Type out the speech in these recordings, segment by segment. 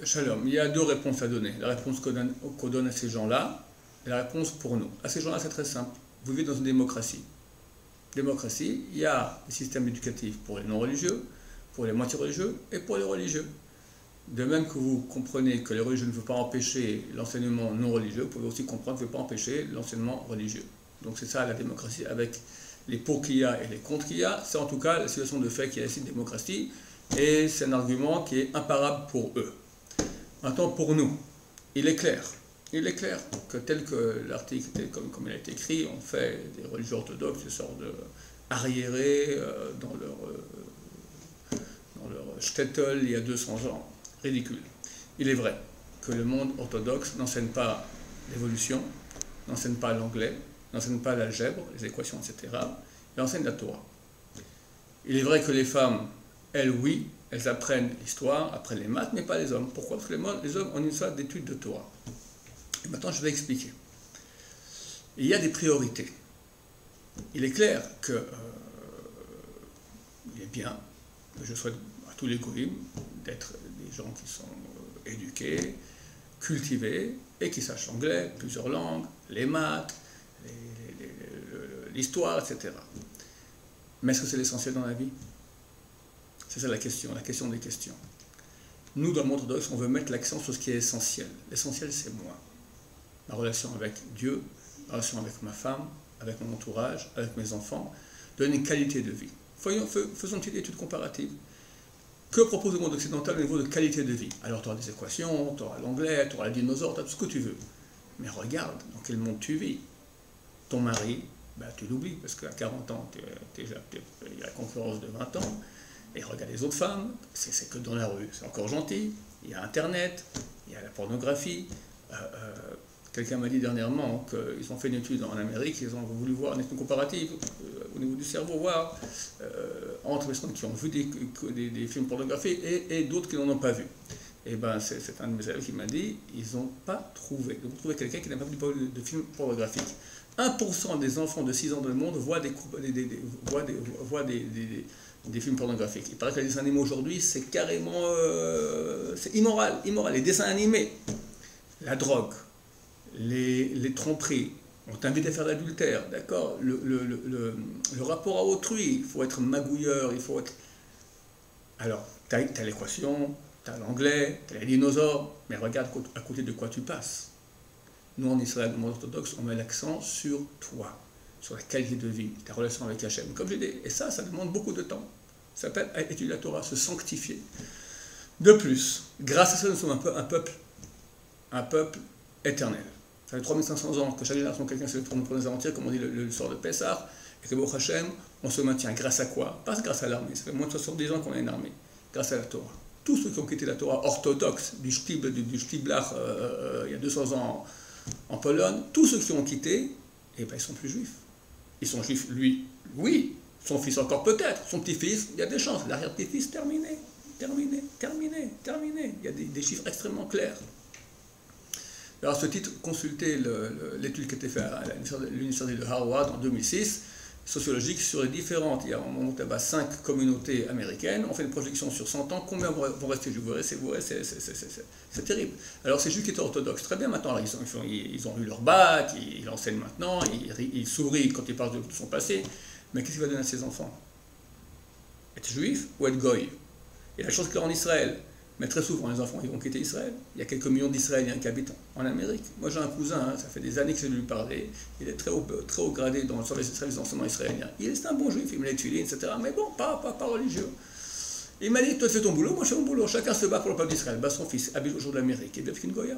Shalom, il y a deux réponses à donner. La réponse qu'on donne à ces gens-là et la réponse pour nous. À ces gens-là, c'est très simple. Vous vivez dans une démocratie. Démocratie, il y a des systèmes éducatifs pour les non-religieux, pour les moitiés religieux et pour les religieux. De même que vous comprenez que les religieux ne veulent pas empêcher l'enseignement non religieux, vous pouvez aussi comprendre que vous ne pouvez pas empêcher l'enseignement religieux. Donc c'est ça la démocratie, avec les pour qu'il y a et les contre qu'il y a. C'est en tout cas la situation de fait qu'il y a ici une démocratie, et c'est un argument qui est imparable pour eux. Maintenant, pour nous, il est clair que tel que l'article, comme il a été écrit, on fait des religieux orthodoxes une sorte de arriérés dans leur shtetl il y a 200 ans. Ridicule. Il est vrai que le monde orthodoxe n'enseigne pas l'évolution, n'enseigne pas l'anglais, n'enseigne pas l'algèbre, les équations, etc. Il enseigne la Torah. Il est vrai que les femmes, elles, oui, elles apprennent l'histoire, apprennent les maths, mais pas les hommes. Pourquoi? Parce que les hommes ont une sorte d'étude de Torah. Et maintenant, je vais expliquer. Il y a des priorités. Il est clair que il est bien, que je souhaite à tous les goïms d'être des gens qui sont éduqués, cultivés, et qui sachent l'anglais, plusieurs langues, les maths, l'histoire, etc. Mais est-ce que c'est l'essentiel dans la vie? C'est ça la question des questions. Nous, dans le monde orthodoxe, on veut mettre l'accent sur ce qui est essentiel. L'essentiel, c'est moi. Ma relation avec Dieu, ma relation avec ma femme, avec mon entourage, avec mes enfants, donner une qualité de vie. Faisons une petite étude comparative. Que propose le monde occidental au niveau de qualité de vie? Alors, tu auras des équations, tu auras l'anglais, tu auras les dinosaures, tu as tout ce que tu veux. Mais regarde dans quel monde tu vis. Ton mari, tu l'oublies, parce qu'à 40 ans, il y a la concurrence de 20 ans. Et regarde les autres femmes, c'est que dans la rue, c'est encore gentil. Il y a Internet, il y a la pornographie. Quelqu'un m'a dit dernièrement qu'ils ont fait une étude en Amérique, ils ont voulu voir une étude comparative au niveau du cerveau, voir entre les personnes qui ont vu des films pornographiques et d'autres qui n'en ont pas vu. Et c'est un de mes élèves qui m'a dit, ils n'ont pas trouvé. Ils ont trouvé quelqu'un qui n'a pas vu de films pornographiques. 1% des enfants de 6 ans dans le monde voient des films pornographiques. Il paraît que les dessins animés aujourd'hui, c'est carrément c'est immoral. Les dessins animés, la drogue, les tromperies, on t'invite à faire l'adultère, d'accord, le rapport à autrui, il faut être magouilleur, il faut être... Alors, tu as l'équation, tu as l'anglais, tu as les dinosaures, mais regarde à côté de quoi tu passes. Nous, en Israël, dans le monde orthodoxe, on met l'accent sur toi, sur la qualité de vie, ta relation avec Hachem. Comme j'ai dit, et ça demande beaucoup de temps. Ça s'appelle étudier la Torah, se sanctifier. De plus, grâce à ça, nous sommes un peuple éternel. Ça fait 3500 ans que chaque génération, quelqu'un se tourne pour nous aventir, comme on dit le soir de Pessah, et que Baruch Hashem, on se maintient. Grâce à quoi? Pas grâce à l'armée, ça fait moins de 70 ans qu'on a une armée. Grâce à la Torah. Tous ceux qui ont quitté la Torah orthodoxe, du Shtiblach, il y a 200 ans en Pologne, tous ceux qui ont quitté, ils ne sont plus juifs. Ils sont juifs, lui, oui, son fils encore peut-être, son petit-fils, il y a des chances, l'arrière-petit-fils, terminé. Il y a des chiffres extrêmement clairs. Alors à ce titre, consultez l'étude qui a été faite à l'université de Harvard en 2006, sociologique, sur les différentes, il y a on monte à 5 communautés américaines, on fait une projection sur 100 ans, combien vont rester juifs? C'est terrible. Alors ces juifs qui étaient orthodoxes, très bien maintenant, ils ont eu leur bac, ils enseignent maintenant, ils sourient quand ils parlent de son passé, mais qu'est-ce qu'il va donner à ses enfants? Être juif ou être goy? Et la chose qu'il y a en Israël, mais très souvent les enfants ils vont quitter Israël. Il y a quelques millions d'Israéliens qui habitent en Amérique. Moi j'ai un cousin, ça fait des années que je lui parler, il est très haut gradé sur les services d'enseignement israéliens. C'est un bon juif, il me l'étudie, etc. Mais bon, pas religieux. Il m'a dit, toi tu fais ton boulot, moi je fais mon boulot, chacun se bat pour le peuple d'Israël. Son fils habite au jour de l'Amérique, il est bien qu'une Goya.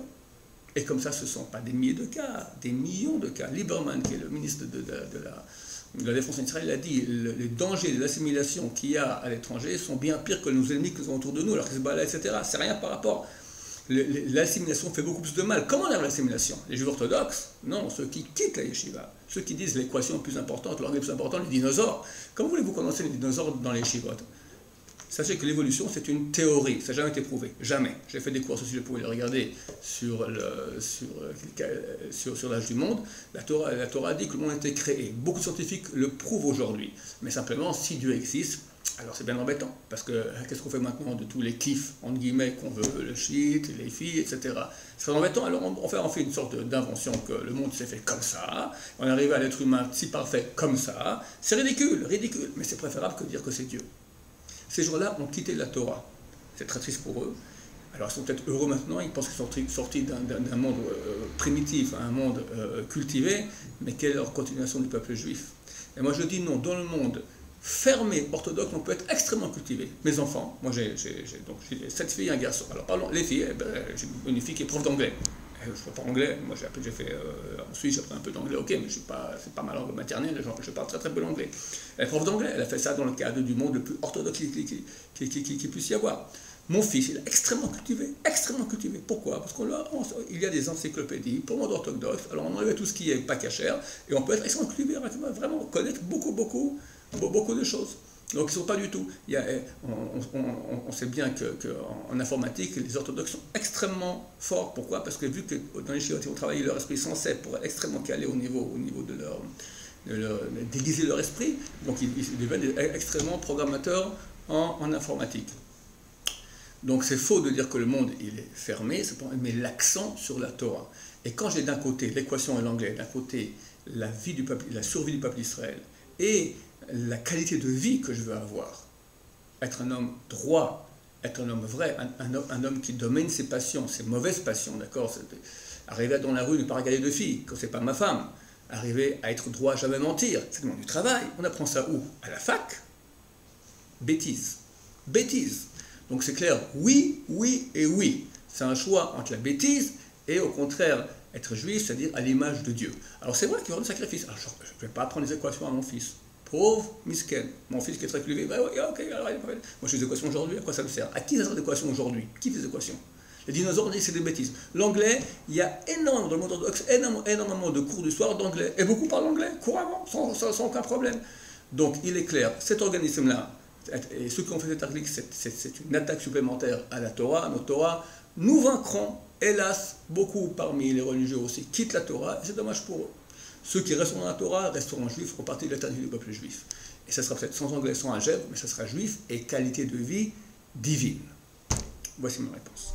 Et comme ça, ce ne sont pas des milliers de cas, des millions de cas. Lieberman, qui est le ministre de la Défense en Israël, a dit les dangers de l'assimilation qu'il y a à l'étranger sont bien pires que nos ennemis qui sont autour de nous, alors Hezbollah, etc. C'est rien par rapport. L'assimilation fait beaucoup plus de mal. Comment on arrive à l'assimilation? Les juifs orthodoxes? Non, ceux qui quittent la yeshiva. Ceux qui disent l'équation plus importante, l'anglais plus important, les dinosaures. Comment voulez-vous qu'on enseigne les dinosaures dans les yeshivot? Sachez que l'évolution, c'est une théorie, ça n'a jamais été prouvé, jamais. J'ai fait des cours aussi, je pouvais les regarder sur l'âge du monde. La Torah dit que le monde a été créé. Beaucoup de scientifiques le prouvent aujourd'hui. Mais simplement, si Dieu existe, Alors c'est bien embêtant, parce que qu'est-ce qu'on fait maintenant de tous les kiffs, entre guillemets, qu'on veut, le shit, les filles, etc. C'est très embêtant, alors on fait une sorte d'invention que le monde s'est fait comme ça, on arrive à l'être humain si parfait comme ça, c'est ridicule, ridicule, mais c'est préférable que de dire que c'est Dieu. Ces gens-là ont quitté la Torah, c'est très triste pour eux, alors ils sont peut-être heureux maintenant, ils pensent qu'ils sont sortis d'un monde primitif à un monde cultivé, mais quelle est leur continuation du peuple juif? Et moi je dis non, dans le monde fermé, orthodoxe, on peut être extrêmement cultivé. Mes enfants, moi j'ai 7 filles et un garçon. Alors parlons, les filles, j'ai une fille qui est prof d'anglais. Je ne parle pas anglais, moi j'ai fait en Suisse, j'ai appris un peu d'anglais, ok, mais c'est pas ma langue maternelle, je parle très très peu l'anglais. Elle est prof d'anglais, elle a fait ça dans le cadre du monde le plus orthodoxe qui puisse y avoir. Mon fils, il est extrêmement cultivé, extrêmement cultivé. Pourquoi? Parce qu'il y a des encyclopédies pour le monde orthodoxe, alors on enlève tout ce qui est pas cachère, et on peut être extrêmement cultivé, vraiment connaître beaucoup de choses. Donc ils ne sont pas du tout. On sait bien qu'en informatique, les orthodoxes sont extrêmement forts. Pourquoi? Parce que vu que dans les chiottes, ils ont travaillé leur esprit sans cesse pour être extrêmement calés au niveau déguiser leur esprit, donc ils deviennent extrêmement programmateurs en informatique. Donc c'est faux de dire que le monde il est fermé, mais l'accent sur la Torah. Et quand j'ai d'un côté l'équation et l'anglais, d'un côté la vie du peuple, la survie du peuple d'Israël, et la qualité de vie que je veux avoir, être un homme droit, être un homme vrai, un homme qui domine ses passions, ses mauvaises passions, d'accord? Arriver dans la rue, ne pas regarder de filles, quand c'est pas ma femme, arriver à être droit, jamais mentir, c'est le monde du travail. On apprend ça où? À la fac? Bêtise. Donc c'est clair, oui et oui. C'est un choix entre la bêtise et au contraire être juif, c'est-à-dire à l'image de Dieu. Alors c'est vrai qu'il y aura des sacrifices. Alors je ne vais pas apprendre les équations à mon fils. Pauvre misken. Mon fils qui est très cultivé, bah oui, ok, alors moi je fais des équations aujourd'hui, à quoi ça me sert? À qui ça sert des équations aujourd'hui? Qui fait des équations? Les dinosaures, c'est des bêtises. L'anglais, il y a énormément, dans le monde orthodoxe, énormément de cours d'histoire d'anglais. Et beaucoup parlent anglais, couramment, sans aucun problème. Donc il est clair, cet organisme-là, et ceux qui ont fait cet article, c'est une attaque supplémentaire à la Torah, à notre Torah. Nous vaincrons, hélas, beaucoup parmi les religieux aussi quittent la Torah, et c'est dommage pour eux. Ceux qui resteront dans la Torah resteront juifs, feront partie de l'éternité du peuple juif. Et ça sera peut-être sans anglais, sans algèbre, mais ça sera juif et qualité de vie divine. Voici ma réponse.